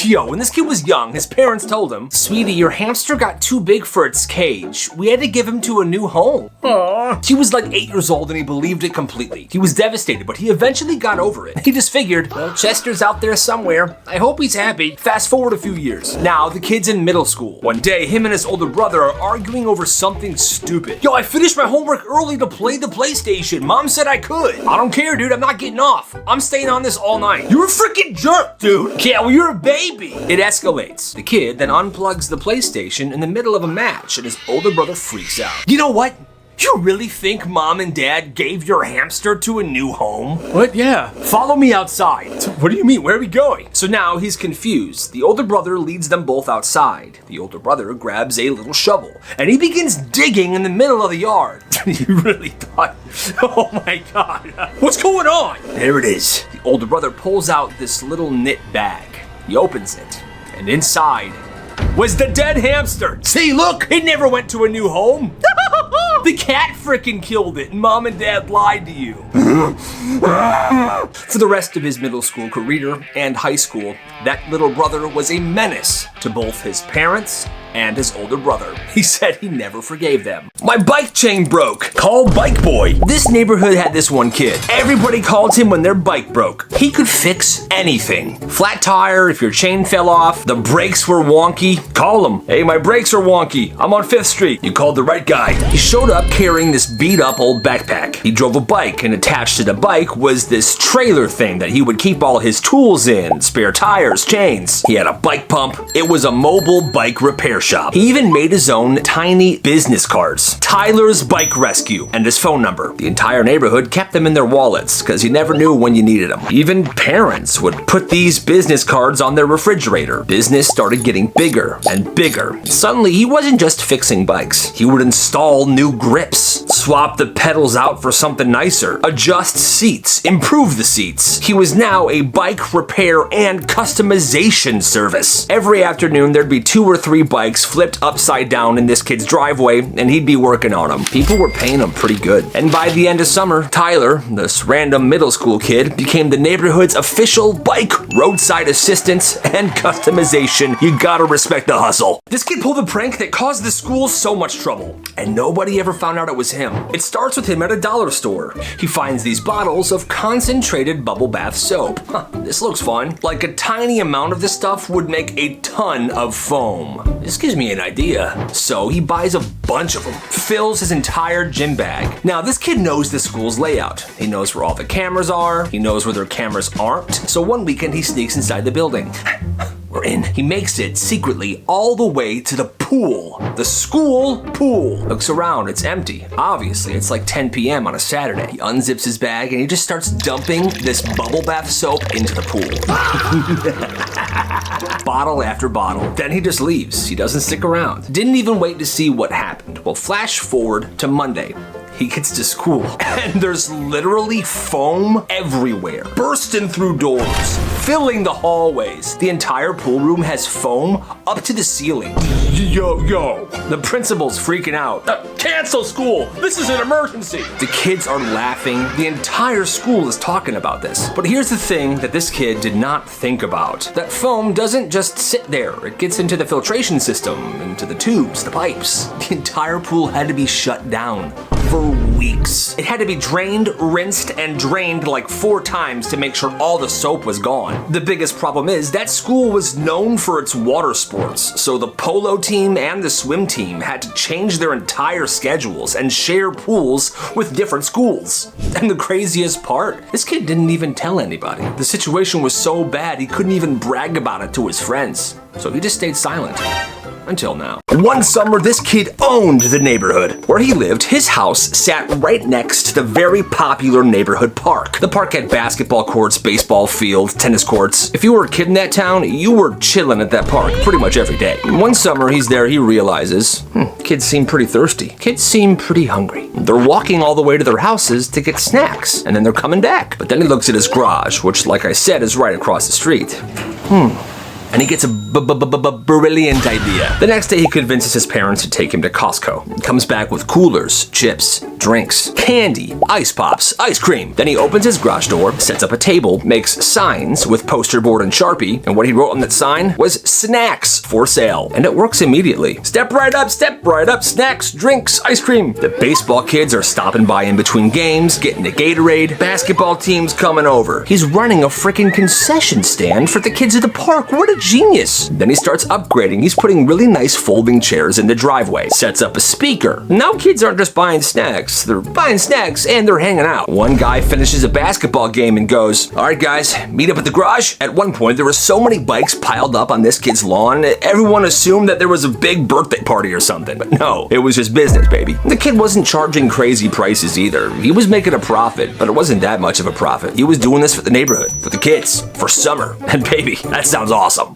Yo, when this kid was young, his parents told him, "Sweetie, your hamster got too big for its cage. We had to give him to a new home." Aww. He was like 8 years old and he believed it completely. He was devastated, but he eventually got over it. He just figured, well, Chester's out there somewhere. I hope he's happy. Fast forward a few years. Now, the kid's in middle school. One day, him and his older brother are arguing over something stupid. Yo, I finished my homework early to play the PlayStation. Mom said I could. I don't care, dude. I'm not getting off. I'm staying on this all night. You're a freaking jerk, dude. Yeah, well, you're a baby. It escalates. The kid then unplugs the PlayStation in the middle of a match, and his older brother freaks out. You know what? You really think Mom and Dad gave your hamster to a new home? What? Yeah. Follow me outside. What do you mean? Where are we going? So now he's confused. The older brother leads them both outside. The older brother grabs a little shovel and he begins digging in the middle of the yard. You really thought, oh my God. What's going on? There it is. The older brother pulls out this little knit bag. He opens it and inside was the dead hamster. See, look, it never went to a new home. The cat frickin' killed it, and Mom and Dad lied to you. For the rest of his middle school career and high school, that little brother was a menace to both his parents and his older brother. He said he never forgave them. My bike chain broke. Call Bike Boy. This neighborhood had this one kid. Everybody called him when their bike broke. He could fix anything. Flat tire, if your chain fell off, the brakes were wonky, call him. Hey, my brakes are wonky. I'm on 5th Street. You called the right guy. He showed up carrying this beat up old backpack. He drove a bike, and attached to the bike was this trailer thing that he would keep all his tools in, spare tires, chains. He had a bike pump. It was a mobile bike repair shop. He even made his own tiny business cards. Tyler's Bike Rescue and his phone number. The entire neighborhood kept them in their wallets because you never knew when you needed them. Even parents would put these business cards on their refrigerator. Business started getting bigger and bigger. Suddenly, he wasn't just fixing bikes. He would install new grips, swap the pedals out for something nicer, adjust seats, improve the seats. He was now a bike repair and customization service. Every afternoon, there'd be 2 or 3 bikes flipped upside down in this kid's driveway, and he'd be working on them. People were paying him pretty good. And by the end of summer, Tyler, this random middle school kid, became the neighborhood's official bike roadside assistance and customization. You gotta respect the hustle. This kid pulled a prank that caused the school so much trouble, and nobody ever found out it was him. It starts with him at a dollar store. He finds these bottles of concentrated bubble bath soap. This looks fun. Like a tiny amount of this stuff would make a ton of foam. This gives me an idea. So he buys a bunch of them, fills his entire gym bag. Now this kid knows the school's layout. He knows where all the cameras are. He knows where their cameras aren't. So one weekend he sneaks inside the building. We're in. He makes it secretly all the way to the pool. The school pool. Looks around, it's empty. Obviously, it's like 10 p.m. on a Saturday. He unzips his bag and he just starts dumping this bubble bath soap into the pool. Bottle after bottle. Then he just leaves. He doesn't stick around. Didn't even wait to see what happened. Well, flash forward to Monday. He gets to school, and there's literally foam everywhere, bursting through doors, filling the hallways. The entire pool room has foam up to the ceiling. Yo. The principal's freaking out. Cancel school. This is an emergency. The kids are laughing. The entire school is talking about this. But here's the thing that this kid did not think about. That foam doesn't just sit there. It gets into the filtration system, into the tubes, the pipes. The entire pool had to be shut down for weeks. It had to be drained, rinsed, and drained like 4 times to make sure all the soap was gone. The biggest problem is that school was known for its water sports, so the polo team and the swim team had to change their entire schedules and share pools with different schools. And the craziest part, this kid didn't even tell anybody. The situation was so bad he couldn't even brag about it to his friends, so he just stayed silent. Until now. One summer, this kid owned the neighborhood. Where he lived, his house sat right next to the very popular neighborhood park. The park had basketball courts, baseball field, tennis courts. If you were a kid in that town, you were chilling at that park pretty much every day. One summer, he's there, he realizes, kids seem pretty thirsty. Kids seem pretty hungry. They're walking all the way to their houses to get snacks, and then they're coming back. But then he looks at his garage, which, like I said, is right across the street. and he gets a brilliant idea. The next day, he convinces his parents to take him to Costco. He comes back with coolers, chips, drinks, candy, ice pops, ice cream. Then he opens his garage door, sets up a table, makes signs with poster board and Sharpie, and what he wrote on that sign was snacks for sale. And it works immediately. Step right up, snacks, drinks, ice cream. The baseball kids are stopping by in between games, getting a Gatorade, basketball teams coming over. He's running a freaking concession stand for the kids at the park. What a genius. Then he starts upgrading. He's putting really nice folding chairs in the driveway, sets up a speaker. Now kids aren't just buying snacks, they're buying snacks and they're hanging out. One guy finishes a basketball game and goes, all right guys, meet up at the garage. At one point, there were so many bikes piled up on this kid's lawn, everyone assumed that there was a big birthday party or something. But no, it was just business, baby. The kid wasn't charging crazy prices either. He was making a profit, but it wasn't that much of a profit. He was doing this for the neighborhood, for the kids, for summer. And baby, that sounds awesome.